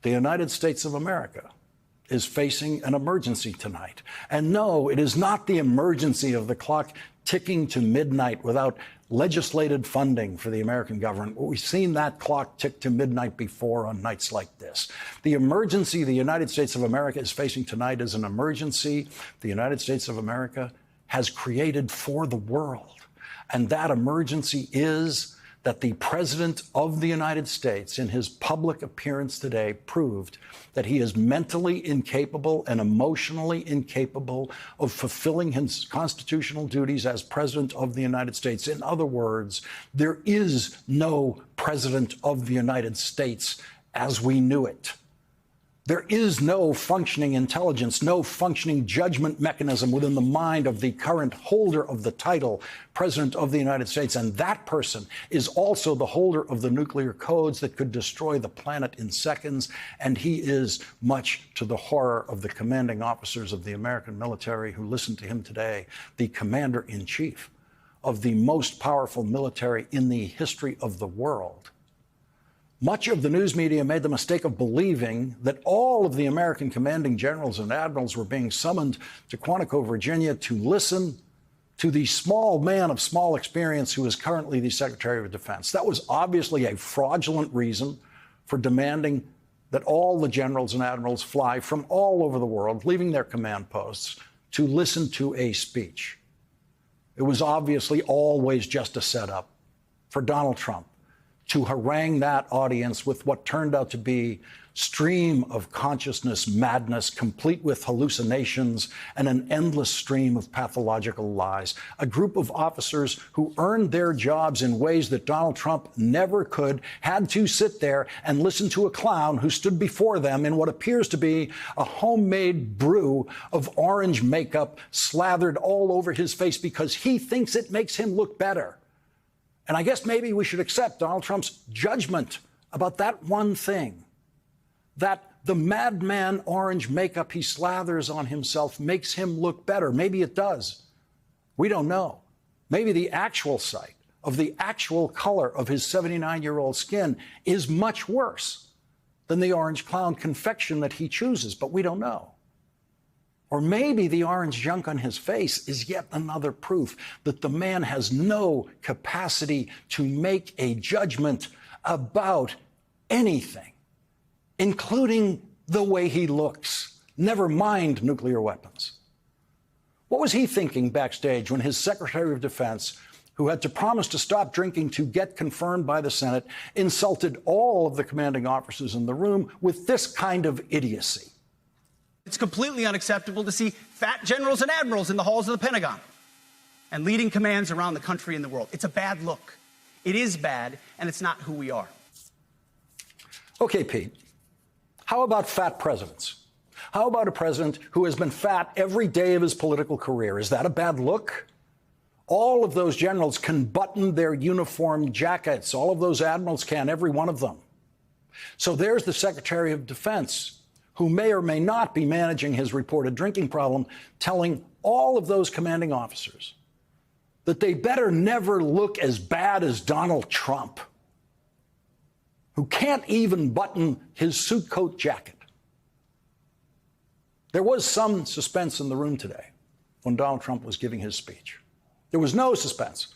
the United States of America is facing an emergency tonight. And no, it is not the emergency of the clock ticking to midnight without legislated funding for the American government. We've seen that clock tick to midnight before on nights like this. The emergency the United States of America is facing tonight is an emergency the United States of America has created for the world. And that emergency is that the President of the United States, in his public appearance today, proved that he is mentally incapable and emotionally incapable of fulfilling his constitutional duties as President of the United States. In other words, there is no President of the United States as we knew it. There is no functioning intelligence, no functioning judgment mechanism within the mind of the current holder of the title, President of the United States. And that person is also the holder of the nuclear codes that could destroy the planet in seconds. And he is, much to the horror of the commanding officers of the American military who listened to him today, the commander-in-chief of the most powerful military in the history of the world. Much of the news media made the mistake of believing that all of the American commanding generals and admirals were being summoned to Quantico, Virginia, to listen to the small man of small experience who is currently the Secretary of Defense. That was obviously a fraudulent reason for demanding that all the generals and admirals fly from all over the world, leaving their command posts, to listen to a speech. It was obviously always just a setup for Donald Trump to harangue that audience with what turned out to be stream of consciousness madness, complete with hallucinations and an endless stream of pathological lies. A group of officers who earned their jobs in ways that Donald Trump never could, had to sit there and listen to a clown who stood before them in what appears to be a homemade brew of orange makeup slathered all over his face because he thinks it makes him look better. And I guess maybe we should accept Donald Trump's judgment about that one thing, that the madman orange makeup he slathers on himself makes him look better. Maybe it does. We don't know. Maybe the actual sight of the actual color of his 79-year-old skin is much worse than the orange clown confection that he chooses, but we don't know. Or maybe the orange junk on his face is yet another proof that the man has no capacity to make a judgment about anything, including the way he looks. Never mind nuclear weapons. What was he thinking backstage when his Secretary of Defense, who had to promise to stop drinking to get confirmed by the Senate, insulted all of the commanding officers in the room with this kind of idiocy? It's completely unacceptable to see fat generals and admirals in the halls of the Pentagon and leading commands around the country and the world. It's a bad look. It is bad, and it's not who we are. Okay, Pete, how about fat presidents? How about a president who has been fat every day of his political career? Is that a bad look? All of those generals can button their uniform jackets. All of those admirals can, every one of them. So there's the Secretary of Defense, who may or may not be managing his reported drinking problem, telling all of those commanding officers that they better never look as bad as Donald Trump, who can't even button his suit coat jacket. There was some suspense in the room today when Donald Trump was giving his speech. There was no suspense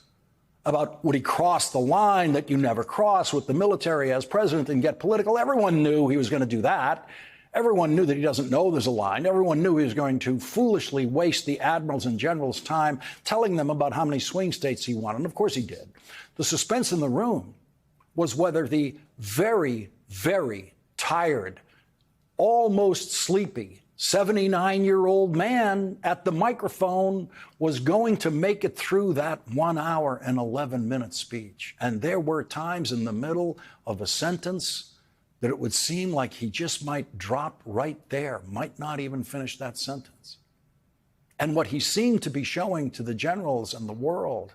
about would he cross the line that you never cross with the military as president and get political. Everyone knew he was going to do that. Everyone knew that he doesn't know there's a line. Everyone knew he was going to foolishly waste the admirals and generals' time telling them about how many swing states he won. And of course he did. The suspense in the room was whether the very, very tired, almost sleepy 79-year-old man at the microphone was going to make it through that 1 hour and 11-minute speech. And there were times in the middle of a sentence that it would seem like he just might drop right there, might not even finish that sentence. And what he seemed to be showing to the generals and the world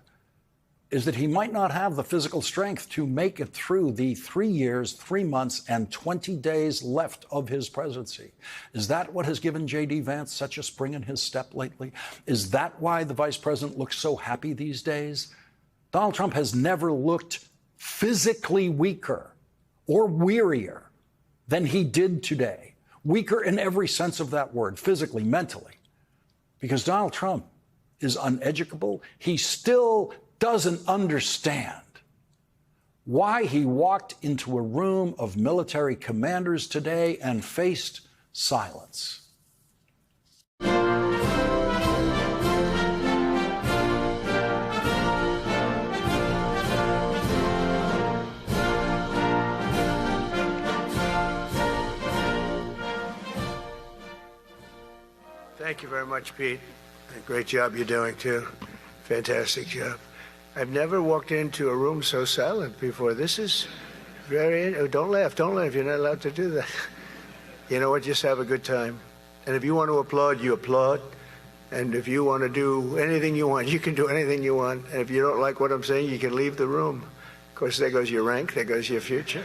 is that he might not have the physical strength to make it through the 3 years, 3 months, and 20 days left of his presidency. Is that what has given J.D. Vance such a spring in his step lately? Is that why the vice president looks so happy these days? Donald Trump has never looked physically weaker or wearier than he did today. Weaker in every sense of that word, physically, mentally. Because Donald Trump is uneducable. He still doesn't understand why he walked into a room of military commanders today and faced silence. Thank you very much, Pete. Great job you're doing, too. Fantastic job. I've never walked into a room so silent before. This is very... Oh, don't laugh. Don't laugh. You're not allowed to do that. You know what? Just have a good time. And if you want to applaud, you applaud. And if you want to do anything you want, you can do anything you want. And if you don't like what I'm saying, you can leave the room. Of course, there goes your rank. There goes your future.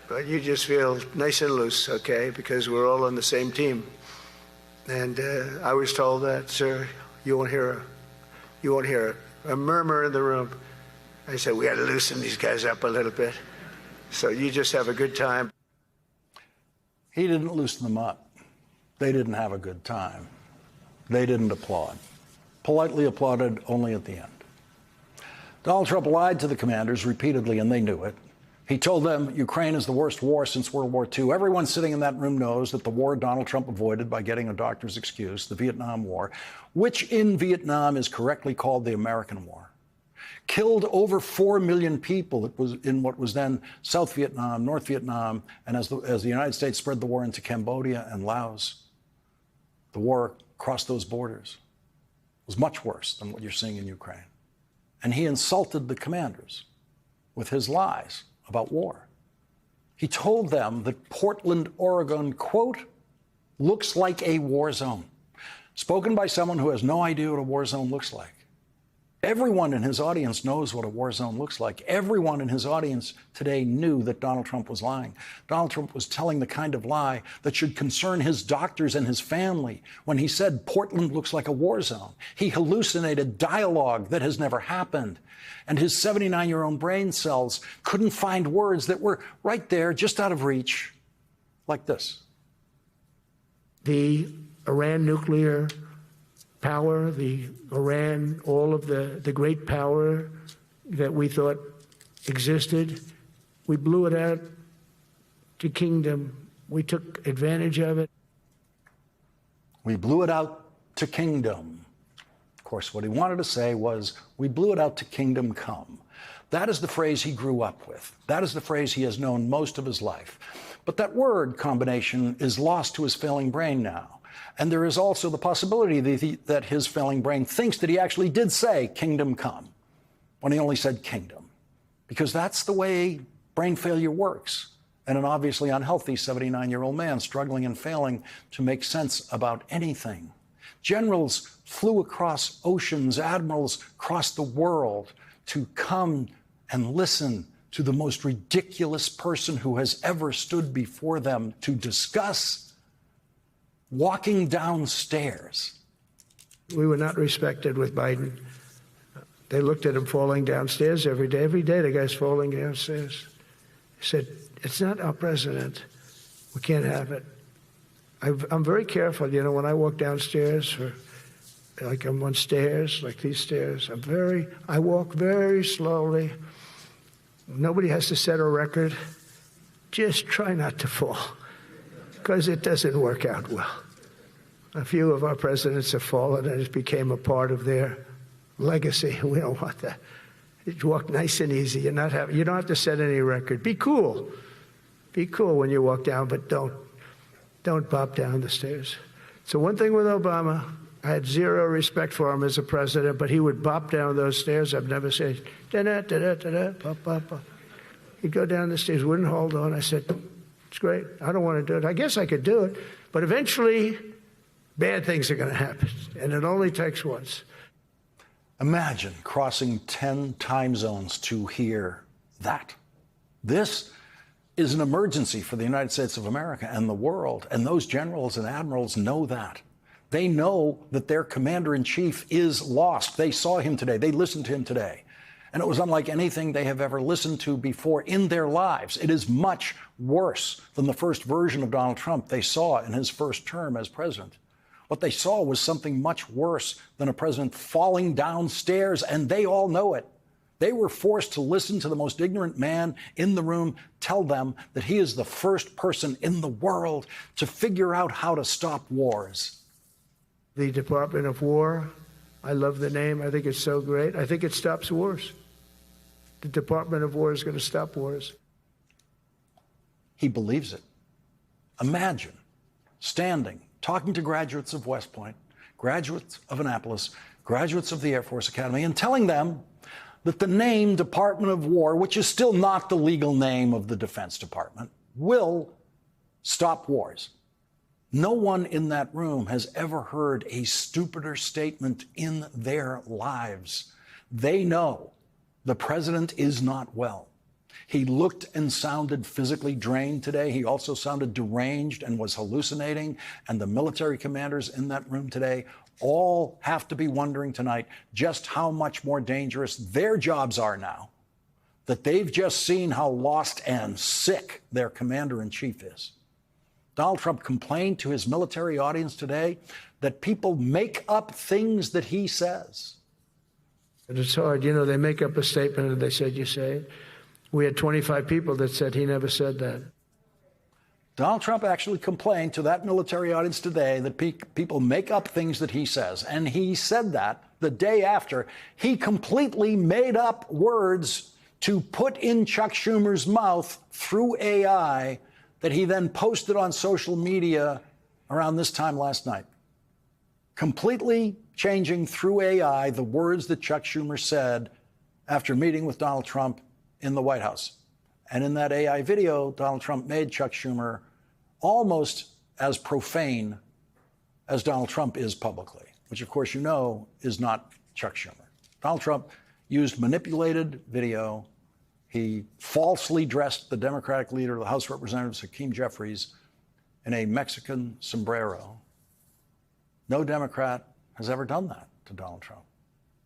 But you just feel nice and loose, okay? Because we're all on the same team. And I was told that, sir, you won't hear a murmur in the room. I said, we got to loosen these guys up a little bit. So you just have a good time. He didn't loosen them up. They didn't have a good time. They didn't applaud. Politely applauded only at the end. Donald Trump lied to the commanders repeatedly, and they knew it. He told them Ukraine is the worst war since World War II. Everyone sitting in that room knows that the war Donald Trump avoided by getting a doctor's excuse, the Vietnam War, which in Vietnam is correctly called the American War, killed over 4 million people. It was in what was then South Vietnam, North Vietnam, and as the United States spread the war into Cambodia and Laos, the war across those borders was much worse than what you're seeing in Ukraine. And he insulted the commanders with his lies about war. He told them that Portland, Oregon, quote, looks like a war zone. Spoken by someone who has no idea what a war zone looks like. Everyone in his audience knows what a war zone looks like. Everyone in his audience today knew that Donald Trump was lying. Donald Trump was telling the kind of lie that should concern his doctors and his family when he said Portland looks like a war zone. He hallucinated dialogue that has never happened. And his 79-year-old brain cells couldn't find words that were right there, just out of reach, like this. The Iran nuclear power, the Iran, all of the great power that we thought existed, we blew it out to kingdom. We took advantage of it. We blew it out to kingdom. Of course, what he wanted to say was, we blew it out to kingdom come. That is the phrase he grew up with. That is the phrase he has known most of his life. But that word combination is lost to his failing brain now. And there is also the possibility that his failing brain thinks that he actually did say kingdom come when he only said kingdom. Because that's the way brain failure works. And an obviously unhealthy 79-year-old man struggling and failing to make sense about anything. Generals flew across oceans, admirals crossed the world to come and listen to the most ridiculous person who has ever stood before them to discuss walking downstairs. We were not respected with Biden. They looked at him falling downstairs every day. Every day the guy's falling downstairs. He said, it's not our president. We can't have it. I'm very careful, you know, when I walk downstairs, like I'm on stairs, like these stairs, I walk very slowly. Nobody has to set a record. Just try not to fall, because it doesn't work out well. A few of our presidents have fallen, and it became a part of their legacy. We don't want that. You walk nice and easy. You don't have to set any record. Be cool. Be cool when you walk down, but don't bop down the stairs. So one thing with Obama, I had zero respect for him as a president, but he would bop down those stairs. I've never said, da-da-da-da-da-da, bop, bop, bop. He'd go down the stairs, wouldn't hold on. I said, it's great. I don't want to do it. I guess I could do it. But eventually, bad things are going to happen. And it only takes once. Imagine crossing 10 time zones to hear that. This is an emergency for the United States of America and the world. And those generals and admirals know that. They know that their commander-in-chief is lost. They saw him today. They listened to him today. And it was unlike anything they have ever listened to before in their lives. It is much worse than the first version of Donald Trump they saw in his first term as president. What they saw was something much worse than a president falling downstairs, and they all know it. They were forced to listen to the most ignorant man in the room tell them that he is the first person in the world to figure out how to stop wars. The Department of War, I love the name. I think it's so great. I think it stops wars. The Department of War is going to stop wars. He believes it. Imagine standing, talking to graduates of West Point, graduates of Annapolis, graduates of the Air Force Academy, and telling them that the name Department of War, which is still not the legal name of the Defense Department, will stop wars. No one in that room has ever heard a stupider statement in their lives. They know the president is not well. He looked and sounded physically drained today. He also sounded deranged and was hallucinating. And the military commanders in that room today all have to be wondering tonight just how much more dangerous their jobs are now, that they've just seen how lost and sick their commander-in-chief is. Donald Trump complained to his military audience today that people make up things that he says. And it's hard. You know, they make up a statement and they said, you say it. We had 25 people that said he never said that. Donald Trump actually complained to that military audience today that people make up things that he says. And he said that the day after he completely made up words to put in Chuck Schumer's mouth through AI that he then posted on social media around this time last night. Completely changing through AI the words that Chuck Schumer said after meeting with Donald Trump in the White House. And in that AI video, Donald Trump made Chuck Schumer almost as profane as Donald Trump is publicly, which, of course, you know is not Chuck Schumer. Donald Trump used manipulated video. He falsely dressed the Democratic leader of the House of Representatives, Hakeem Jeffries, in a Mexican sombrero. No Democrat has ever done that to Donald Trump.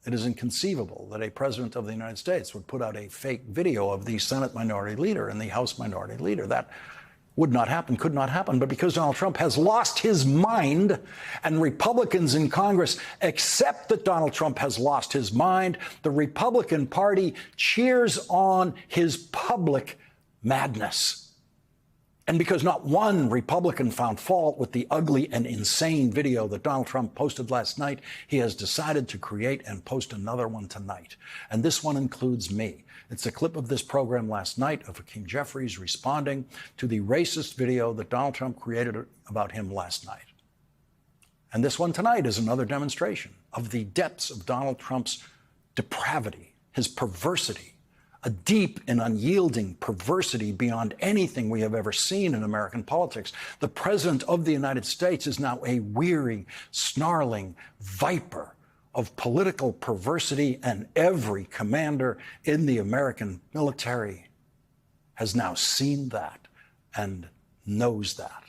It is inconceivable that a president of the United States would put out a fake video of the Senate Minority Leader and the House Minority Leader. That would not happen, could not happen. But because Donald Trump has lost his mind, and Republicans in Congress accept that Donald Trump has lost his mind, the Republican Party cheers on his public madness. And because not one Republican found fault with the ugly and insane video that Donald Trump posted last night, he has decided to create and post another one tonight. And this one includes me. It's a clip of this program last night of Hakeem Jeffries responding to the racist video that Donald Trump created about him last night. And this one tonight is another demonstration of the depths of Donald Trump's depravity, his perversity, a deep and unyielding perversity beyond anything we have ever seen in American politics. The President of the United States is now a weary, snarling viper of political perversity, and every commander in the American military has now seen that and knows that.